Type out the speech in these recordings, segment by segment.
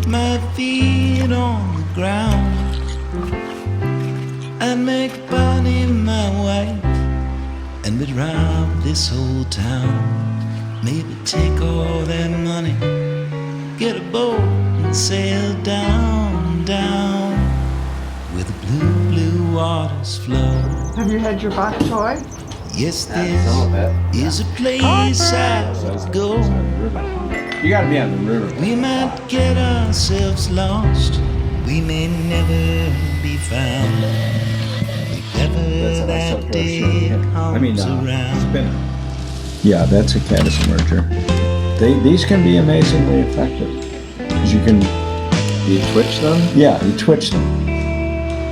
my feet on the ground. I'd make Bonnie my wife, and we'd rob this whole town. Maybe take all that money, get a boat and sail down, down where the blue, blue waters flow. Have you had your bok choy? Yes, this is a place I would go. You gotta be on the river. We might get ourselves lost, we may never be found. If ever that day comes around. Spinner. Yeah, that's a caddis emerger. These can be amazingly effective. Because you twitch them? Yeah, you twitch them.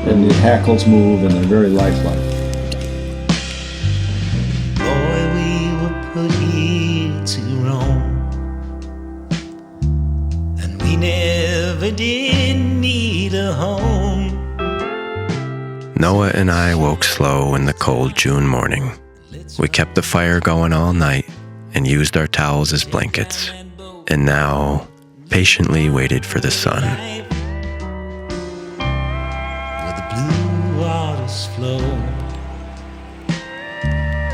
And the hackles move and they're very lifelike. Boy, we were put here to roam, and we never did need a home. Noah and I woke slow in the cold June morning. We kept the fire going all night and used our towels as blankets, and now patiently waited for the sun. Where the blue waters flow.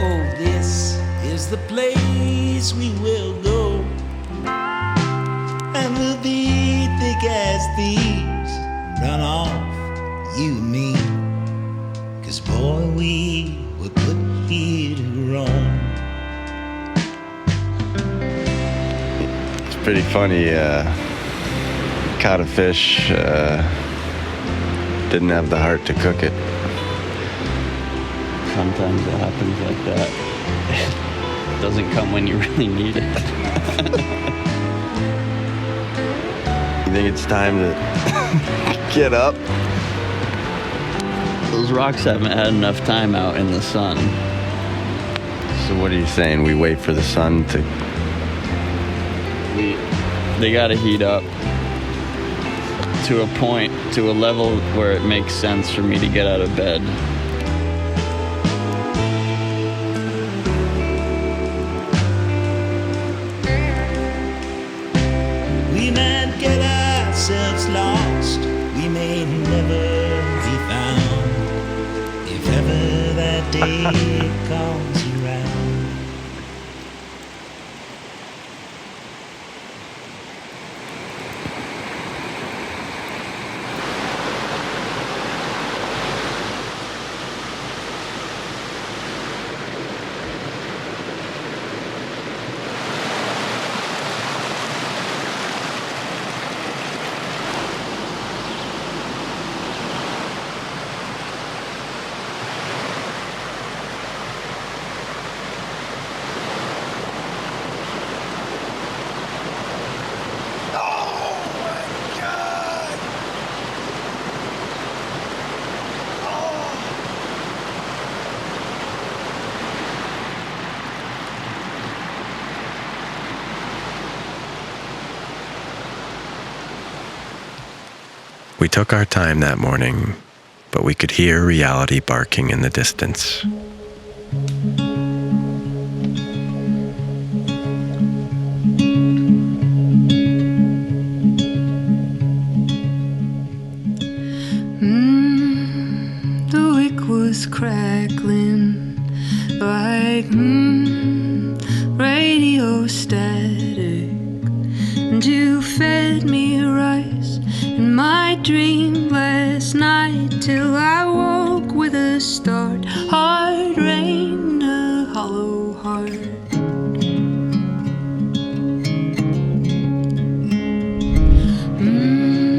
Oh, this is the place we will go, and we'll be thick as thieves, run off, you and me. 'Cause boy, we were put here to roam. It's pretty funny. Caught a fish, didn't have the heart to cook it. Sometimes it happens like that. It doesn't come when you really need it. You think it's time to get up? Those rocks haven't had enough time out in the sun. So what are you saying? We wait for the sun to... They gotta heat up to a point, to a level where it makes sense for me to get out of bed. We might get ourselves lost, we may never be found. If ever that day comes around. We took our time that morning, but we could hear reality barking in the distance. The wick was crackling like radio static, and you fed me rice in my dream last night till I woke with a start. Hard rain, a hollow heart.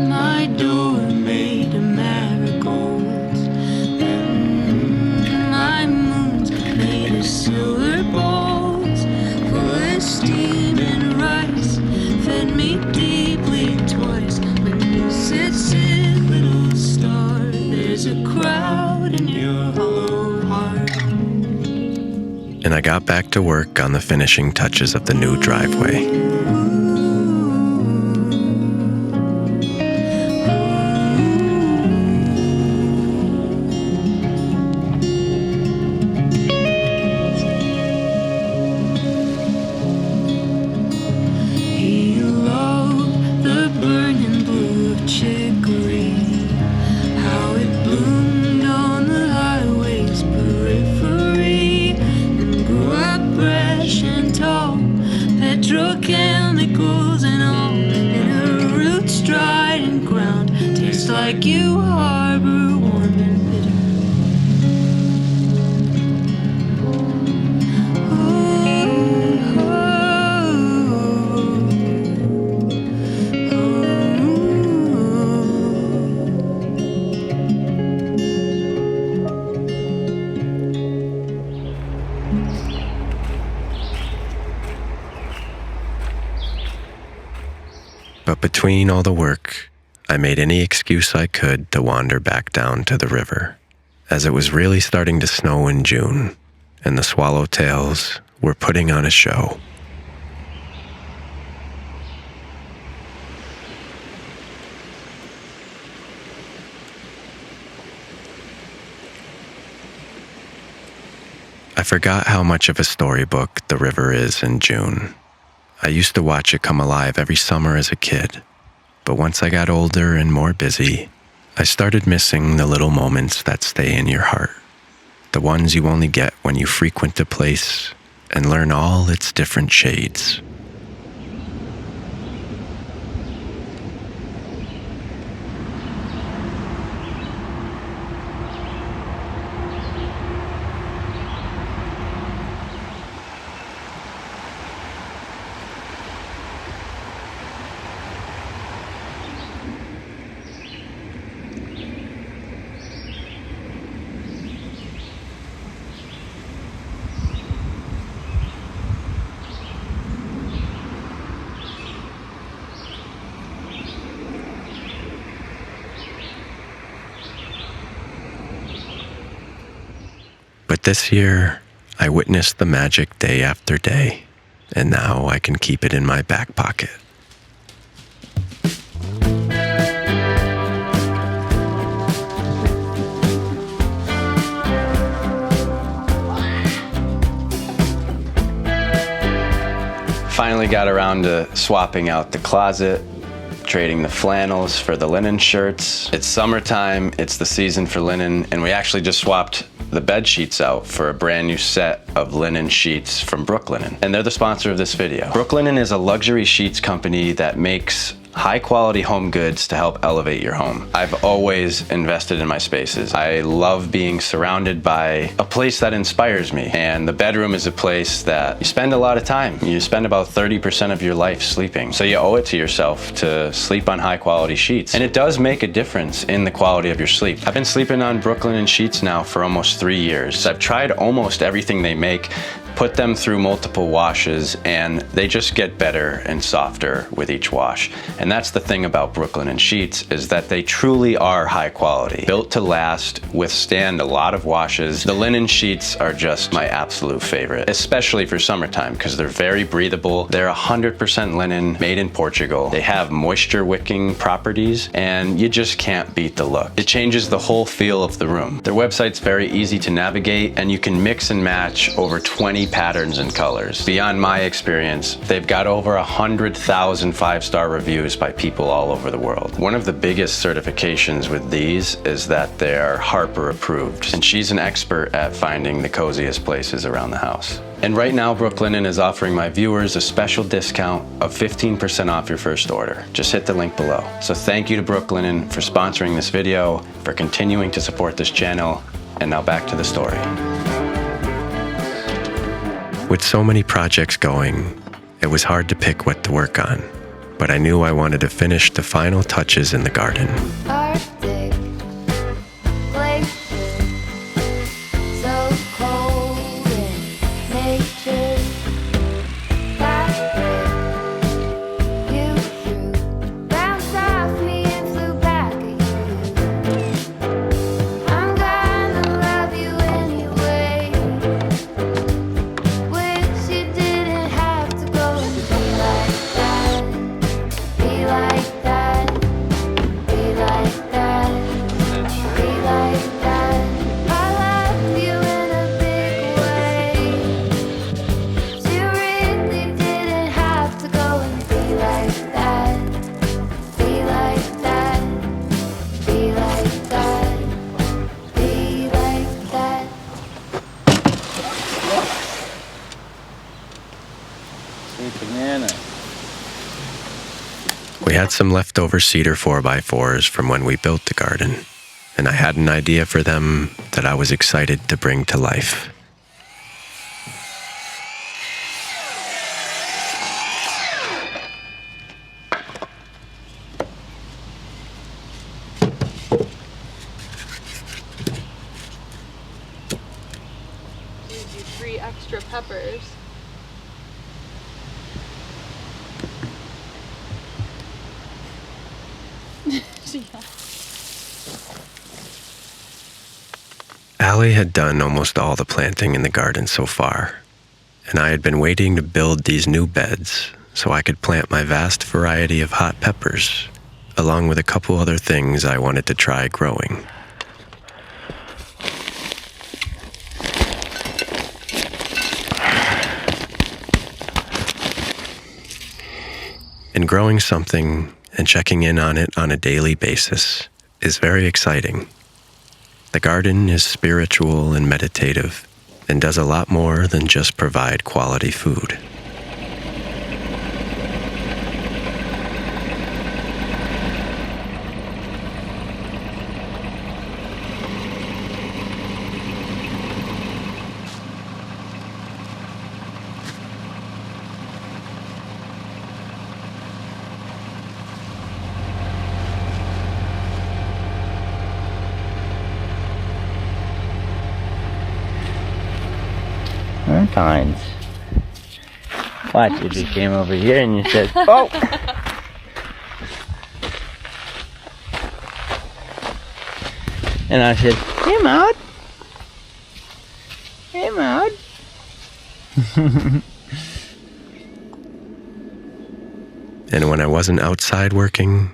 My door made of marigolds, and my moon's made of silver bowls, full of steam and rice, fed me deeply twice. When you said, sit, little star, there's a crowd in your hollow heart. And I got back to work on the finishing touches of the new driveway. He loved the burning blue like you harbor warm and bitter. But between all the work, I made any excuse I could to wander back down to the river, as it was really starting to snow in June, and the swallowtails were putting on a show. I forgot how much of a storybook the river is in June. I used to watch it come alive every summer as a kid, but once I got older and more busy, I started missing the little moments that stay in your heart, the ones you only get when you frequent a place and learn all its different shades. But this year, I witnessed the magic day after day, and now I can keep it in my back pocket. Finally got around to swapping out the closet, trading the flannels for the linen shirts. It's summertime, it's the season for linen, and we actually just swapped the bed sheets out for a brand new set of linen sheets from Brooklinen. And they're the sponsor of this video. Brooklinen is a luxury sheets company that makes high quality home goods to help elevate your home. I've always invested in my spaces. I love being surrounded by a place that inspires me. And the bedroom is a place that you spend a lot of time. You spend about 30% of your life sleeping. So you owe it to yourself to sleep on high quality sheets. And it does make a difference in the quality of your sleep. I've been sleeping on Brooklinen sheets now for almost 3 years. I've tried almost everything they make, put them through multiple washes, and they just get better and softer with each wash. And that's the thing about Brooklinen sheets, is that they truly are high quality, built to last, withstand a lot of washes. The linen sheets are just my absolute favorite, especially for summertime, because they're very breathable. They're 100% linen, made in Portugal. They have moisture wicking properties, and you just can't beat the look. It changes the whole feel of the room. Their website's very easy to navigate, and you can mix and match over 20 patterns and colors. Beyond my experience, they've got over 100,000 5-star reviews by people all over the world. One of the biggest certifications with these is that they're Harper approved, and she's an expert at finding the coziest places around the house. And right now, Brooklinen is offering my viewers a special discount of 15% off your first order. Just hit the link below. So thank you to Brooklinen for sponsoring this video, for continuing to support this channel, and now back to the story. With so many projects going, it was hard to pick what to work on, but I knew I wanted to finish the final touches in the garden. Arctic glacier, so cold in nature. Fabric you threw, bounced off me and flew back at you. I'm gonna love you anyway. Wish you didn't have to go and be like that, be like that, be like some leftover cedar 4x4s from when we built the garden, and I had an idea for them that I was excited to bring to life. Gives you 3 extra peppers. Allie had done almost all the planting in the garden so far, and I had been waiting to build these new beds so I could plant my vast variety of hot peppers, along with a couple other things I wanted to try growing. And growing something and checking in on it on a daily basis is very exciting. The garden is spiritual and meditative and does a lot more than just provide quality food. Times. Watch, if you came over here and you said, "Oh!" And I said, "Hey, Maud. Hey, Maud." And when I wasn't outside working,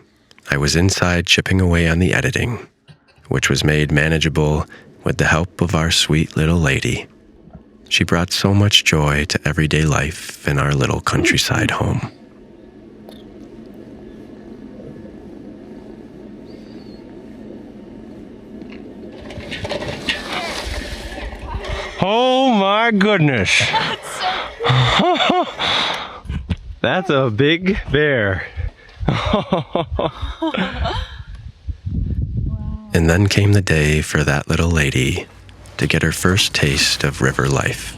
I was inside chipping away on the editing, which was made manageable with the help of our sweet little lady. She brought so much joy to everyday life in our little countryside home. Oh my goodness. That's a big bear. And then came the day for that little lady to get her first taste of river life.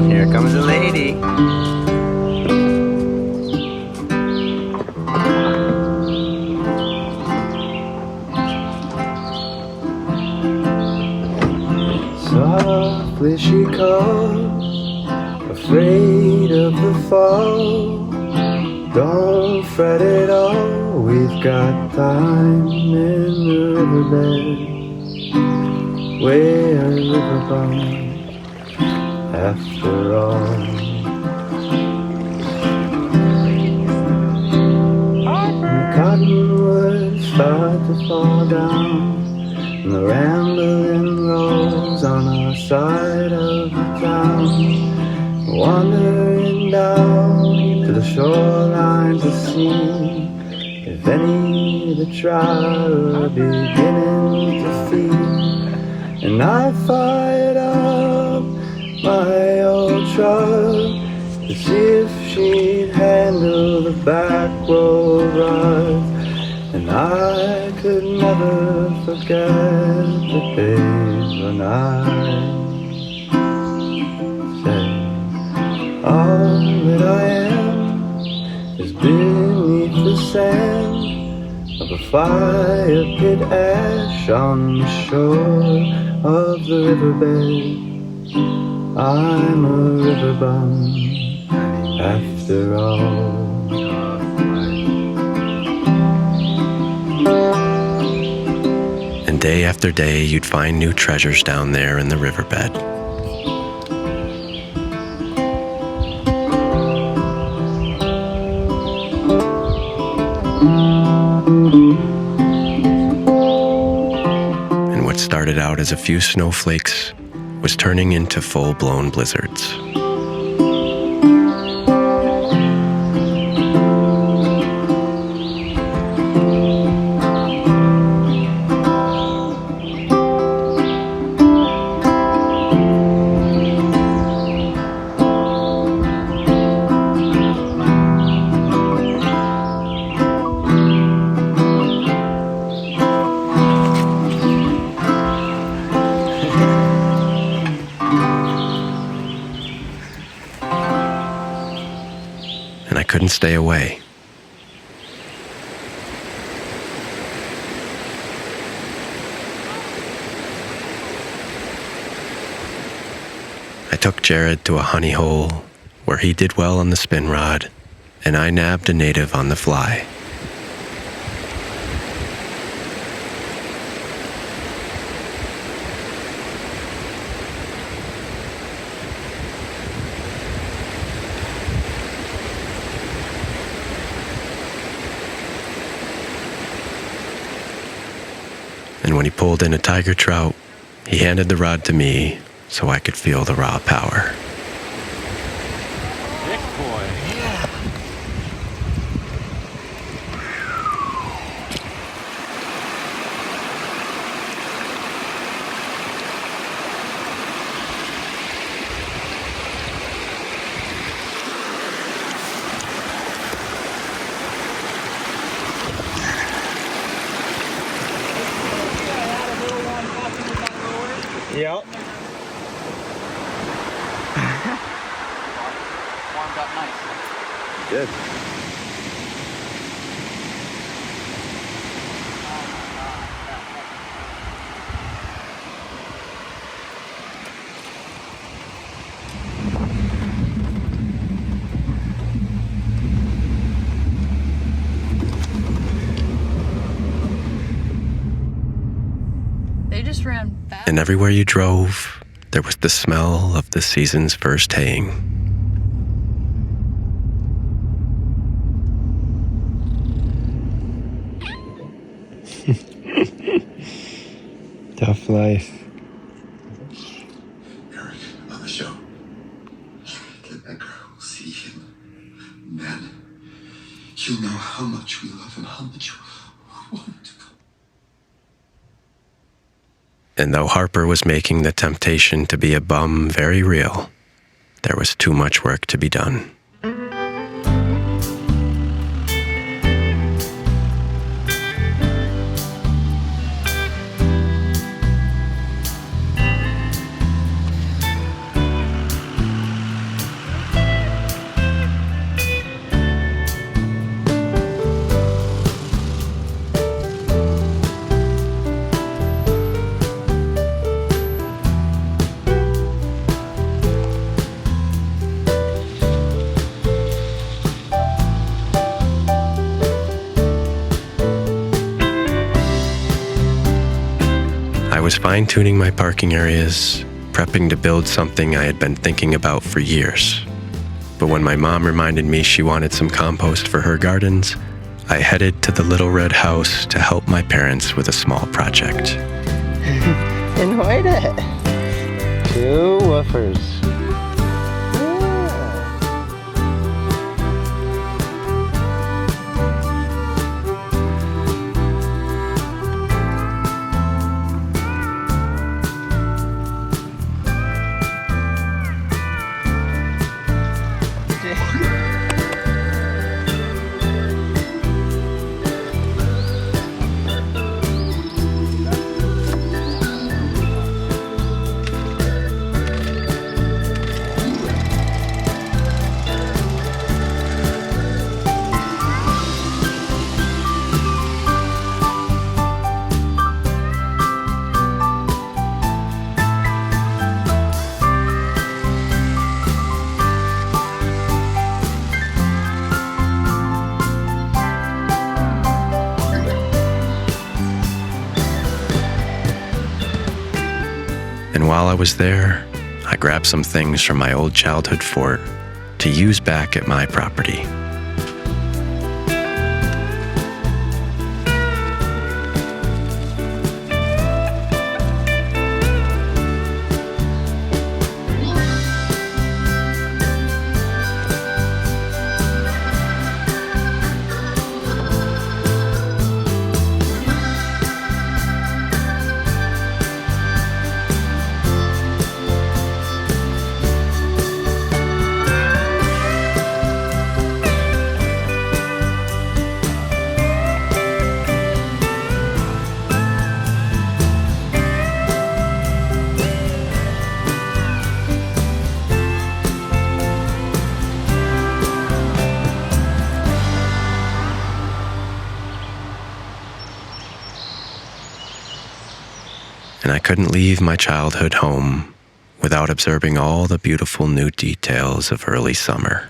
Here comes the lady. Softly she calls, afraid of the fall. Don't fret at all, we've got time in the riverbed. We're a riverbond after all. The cottonwoods start to fall down, and the rambling rolls on our side of the town, wandering down to the shoreline to see if any of the trout are beginning to feed. And I fired up my old truck to see if she'd handle the back road ride. And I could never forget the days when I said, all that I am is beneath the sand of a fire pit ash on the shore of the riverbed. I'm a riverbond after all. And day after day, you'd find new treasures down there in the riverbed. And what started out as a few snowflakes was turning into full-blown blizzards. And I couldn't stay away. I took Jared to a honey hole where he did well on the spin rod, and I nabbed a native on the fly. And when he pulled in a tiger trout, he handed the rod to me so I could feel the raw power. Big boy. Yeah. Yep. Warmed up nice. Good. They just ran fast. And everywhere you drove, there was the smell of the season's first haying. Tough life. Eric, on the show. Get that girl, see him. Then you'll know how much we love him, how much we want him to come. And though Harper was making the temptation to be a bum very real, there was too much work to be done. I was fine-tuning my parking areas, prepping to build something I had been thinking about for years. But when my mom reminded me she wanted some compost for her gardens, I headed to the little red house to help my parents with a small project. And heute. 2 woofers. And while I was there, I grabbed some things from my old childhood fort to use back at my property. and I couldn't leave my childhood home without observing all the beautiful new details of early summer.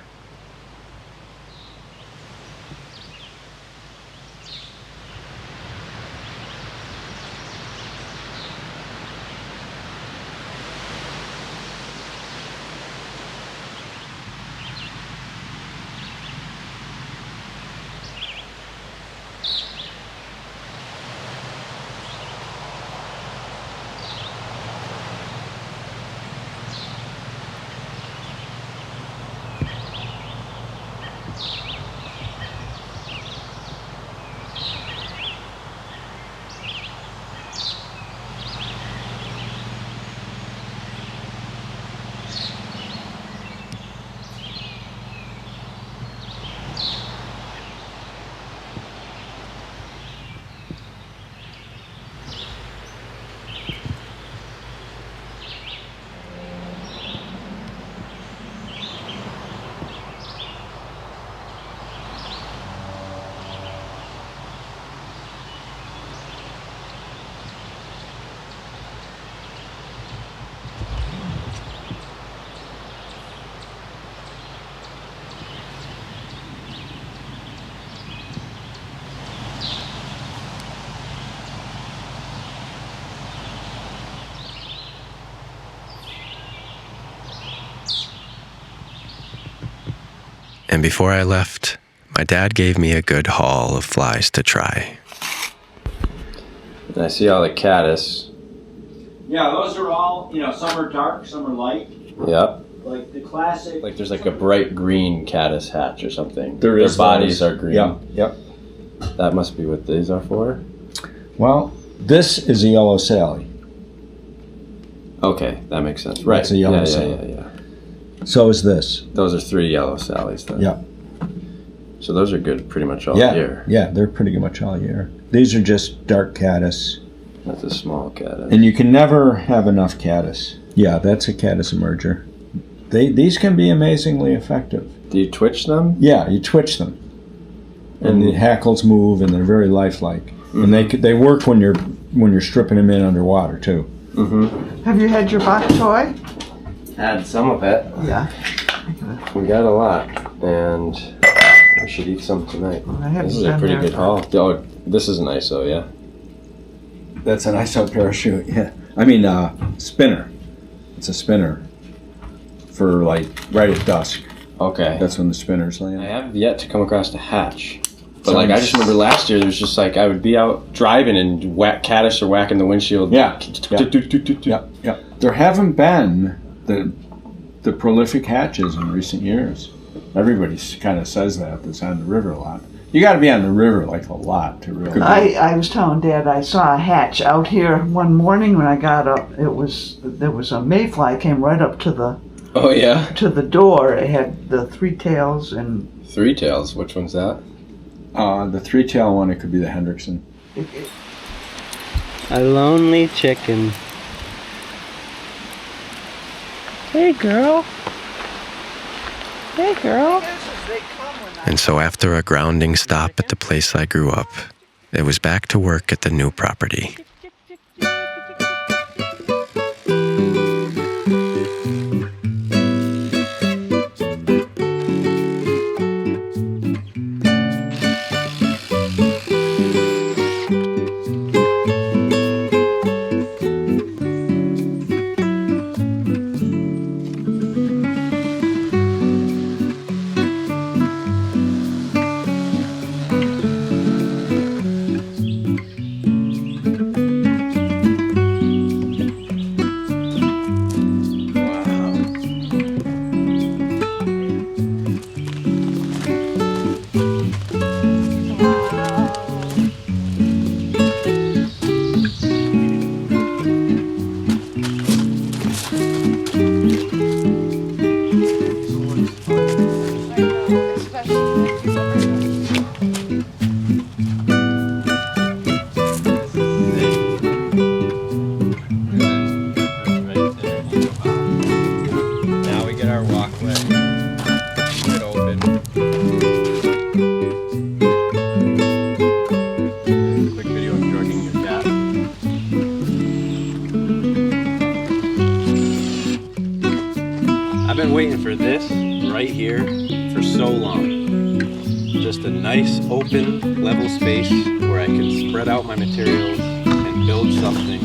And before I left, my dad gave me a good haul of flies to try. And I see all the caddis. Yeah, those are all, some are dark, some are light. Yep. Like the classic. Like there's like a bright green caddis hatch or something. Their bodies are green. Yep. That must be what these are for. Well, this is a yellow Sally. Okay, that makes sense. Right. That's a yellow Sally. Yeah. So is this. Those are 3 yellow Sallies then. Yep. So those are good pretty much all year. Yeah, they're pretty much all year. These are just dark caddis. That's a small caddis. And you can never have enough caddis. Yeah, that's a caddis emerger. These can be amazingly effective. Do you twitch them? Yeah, you twitch them. And the hackles move and they're very lifelike. Mm-hmm. And they work when you're stripping them in underwater too. Mm-hmm. Have you had your bok choy? Had some of it. Yeah. We got a lot, and we should eat some tonight. This is a pretty good haul. Oh, this is an ISO, yeah? That's an ISO parachute, yeah. I mean, spinner. It's a spinner for like right at dusk. Okay. That's when the spinners land. I have yet to come across a hatch. But I just remember last year, there was just I would be out driving and caddis are whacking the windshield. Yeah. There haven't been the prolific hatches in recent years. Everybody kind of says that's on the river a lot. You got to be on the river like a lot to really. I was telling Dad I saw a hatch out here one morning when I got up. There was a mayfly came right up to the. Oh yeah. To the door. It had the 3 tails and. 3 tails. Which one's that? The 3-tail one. It could be the Hendrickson. A lonely chicken. Hey girl. Hey girl. And so after a grounding stop at the place I grew up, it was back to work at the new property. just a nice, open, level space where I can spread out my materials and build something.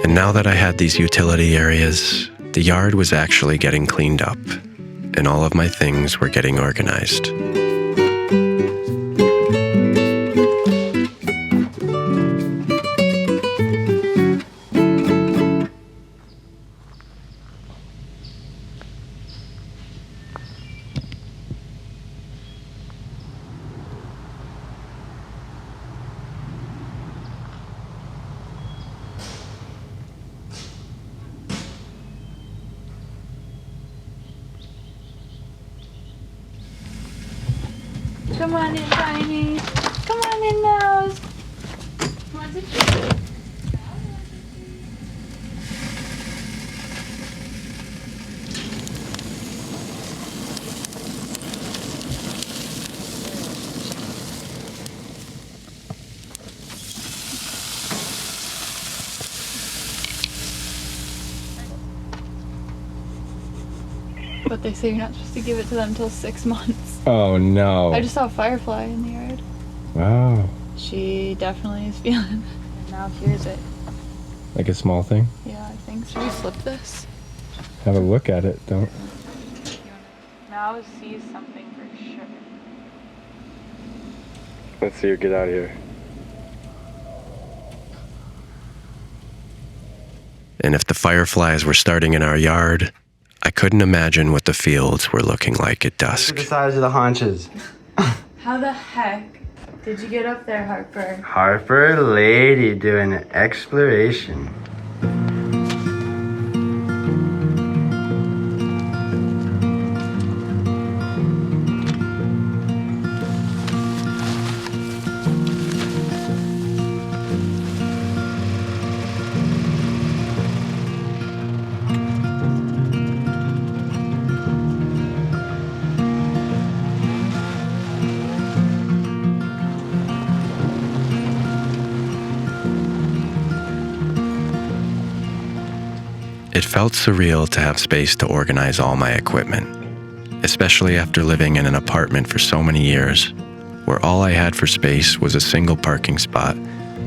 Now that I had these utility areas, the yard was actually getting cleaned up, and all of my things were getting organized. Come on in, Tiny. Come on in, Mouse. Want to treat? But they say you're not supposed to give it to them until 6 months. Oh no. I just saw a firefly in the yard. Wow. She definitely is feeling it. And now here's it. Like a small thing? Yeah, I think. Should we slip this? Have a look at it, don't. Mouse sees something for sure. Let's see her get out of here. And if the fireflies were starting in our yard, I couldn't imagine what the fields were looking like at dusk. Look at the size of the haunches. How the heck did you get up there, Harper? Harper lady doing exploration. It felt surreal to have space to organize all my equipment, especially after living in an apartment for so many years, where all I had for space was a single parking spot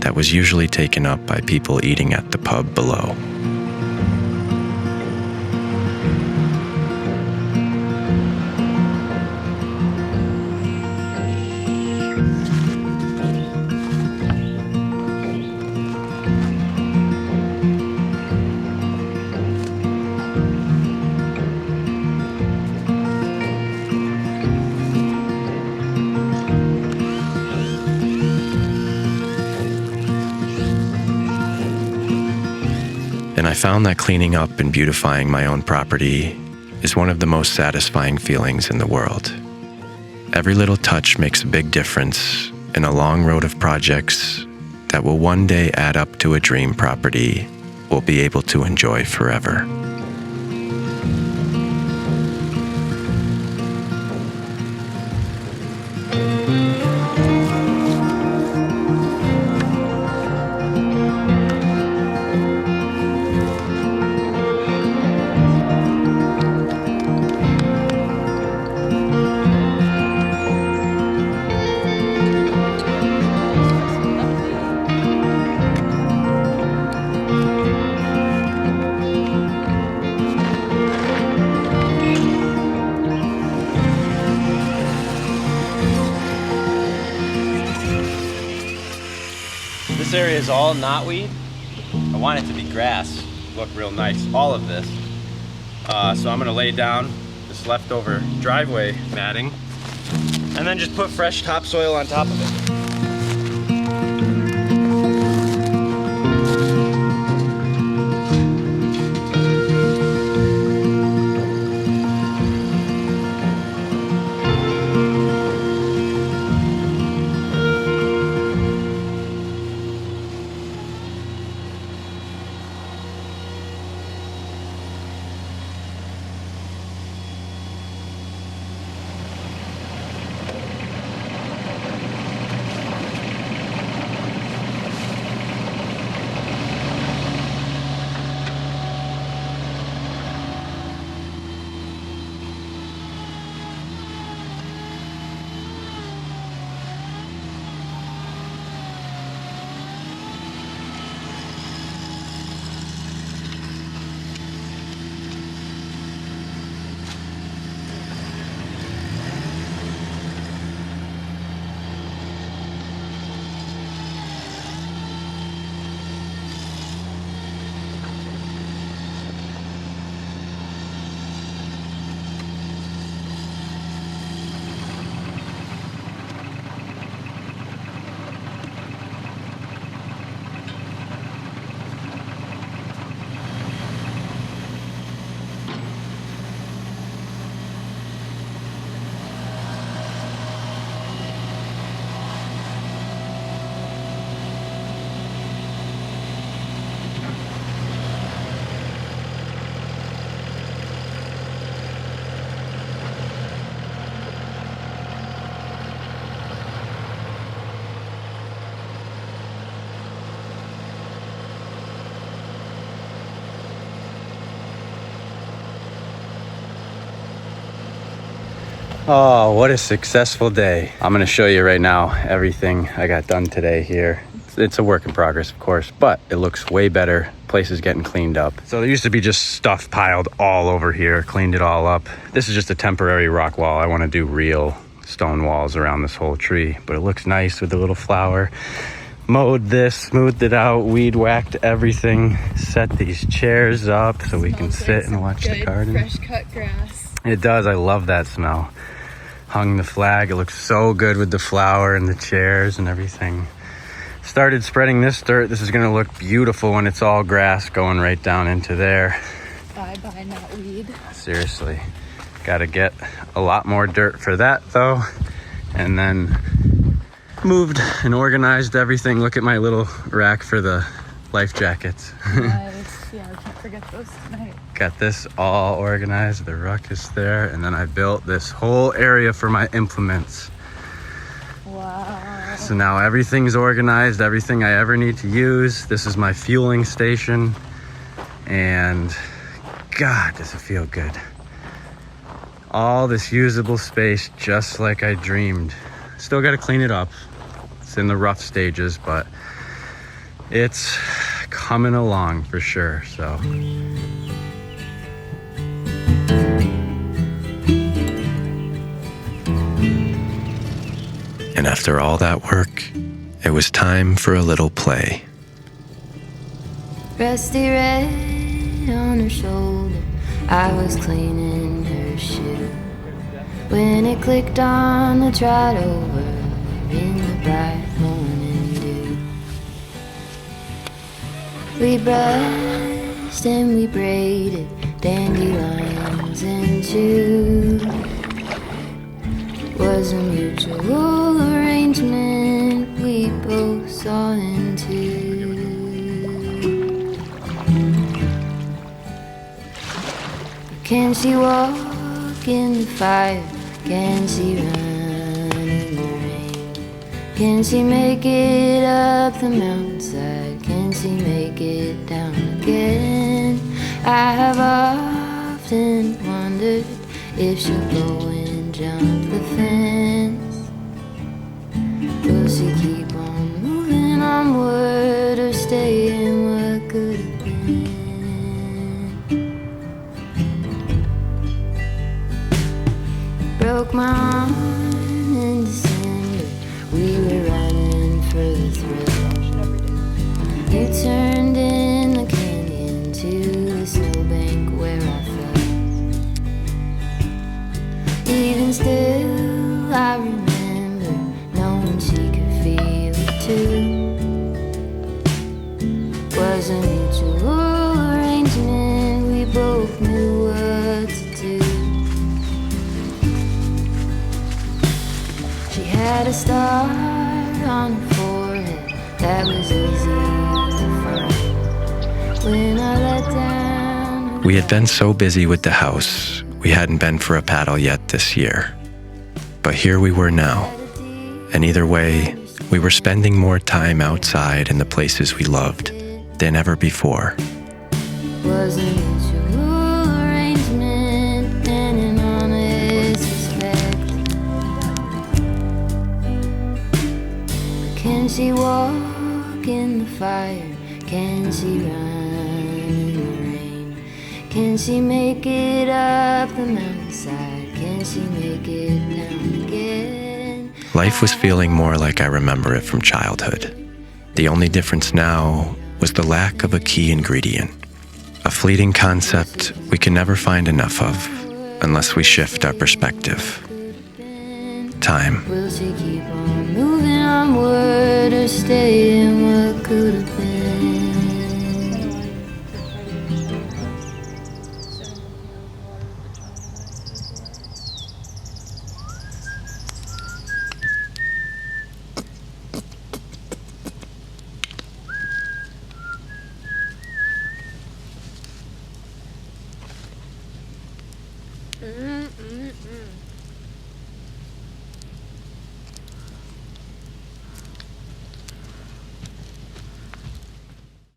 that was usually taken up by people eating at the pub below. And I found that cleaning up and beautifying my own property is one of the most satisfying feelings in the world. Every little touch makes a big difference in a long road of projects that will one day add up to a dream property we'll be able to enjoy forever. is all knotweed. I want it to be grass, look real nice, all of this. So I'm gonna lay down this leftover driveway matting and then just put fresh topsoil on top of it. Oh, what a successful day. I'm gonna show you right now everything I got done today here. It's a work in progress, of course, but it looks way better. Place is getting cleaned up. So there used to be just stuff piled all over here, cleaned it all up. This is just a temporary rock wall. I wanna do real stone walls around this whole tree, but it looks nice with the little flower. Mowed this, smoothed it out, weed whacked everything, set these chairs up so we can sit and watch the garden. Fresh cut grass. It does, I love that smell. Hung the flag, it looks so good with the flower and the chairs and everything. Started spreading this dirt. This is gonna look beautiful when it's all grass going right down into there. Bye bye, not weed. Seriously, gotta get a lot more dirt for that though. And then moved and organized everything. Look at my little rack for the life jackets. Nice, yeah, I can't forget those tonight. Got this all organized, the ruckus there, and then I built this whole area for my implements. Wow. So now everything's organized, everything I ever need to use. This is my fueling station, and God, does it feel good. All this usable space just like I dreamed. Still gotta clean it up. It's in the rough stages, but it's coming along for sure, so. And after all that work, it was time for a little play. Rusty red on her shoulder, I was cleaning her shoe when it clicked on the Trout over in the bright morning dew. We brushed and we braided dandelions into was a mutual arrangement we both saw into. Can she walk in the fire? Can she run in the rain? Can she make it up the mountainside? Can she make it down again? I have often wondered if she'll go and jump the fence. Will she keep on moving onward or stay in what could have been? Broke my arm in December. We were running for the thrill. a star on her forehead that was easy to find. When I let down. We had been so busy with the house, we hadn't been for a paddle yet this year. But here we were now, and either way, we were spending more time outside in the places we loved than ever before. Was a mutual arrangement and an honest respect. Can she walk in the fire? Can she run in the rain? Can she make it up the mountainside? Can she make it down again? Life was feeling more like I remember it from childhood. The only difference now was the lack of a key ingredient, a fleeting concept we can never find enough of unless we shift our perspective. Time. Will she keep on moving onward or stay in what could have been?